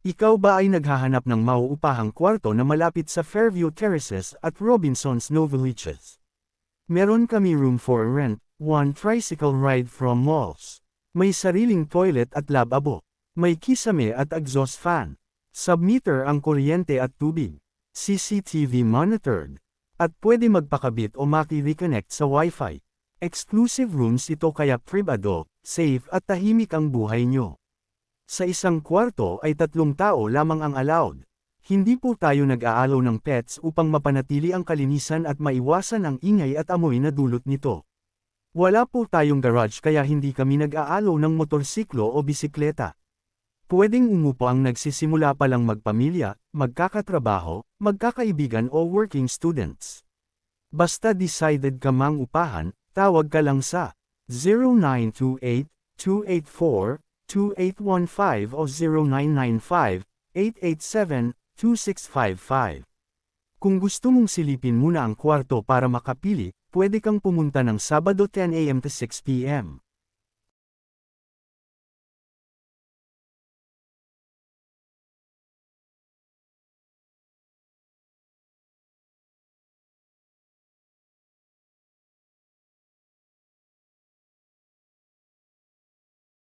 Ikaw ba ay naghahanap ng mauupahang kwarto na malapit sa Fairview Terraces at Robinson's Novaliches? Meron kami room for rent, one tricycle ride from malls. May sariling toilet at lababo. May kisame at exhaust fan. Submeter ang kuryente at tubig. CCTV monitored. At pwede magpakabit o maki-reconnect sa Wi-Fi. Exclusive rooms ito kaya privado, safe at tahimik ang buhay nyo. Sa isang kwarto ay 3 tao lamang ang allowed. Hindi po tayo nag-aalaw ng pets upang mapanatili ang kalinisan at maiwasan ang ingay at amoy na dulot nito. Wala po tayong garage kaya hindi kami nag-aalaw ng motorsiklo o bisikleta. Pwedeng umupo ang nagsisimula pa lang magpamilya, magkakatrabaho, magkakaibigan o working students. Basta decided ka mang upahan, tawag ka lang sa 0928-284-2815 o 0995-887-2655. Kung gusto mong silipin muna ang kwarto para makapili, pwede kang pumunta ng Sabado 10 AM to 6 PM.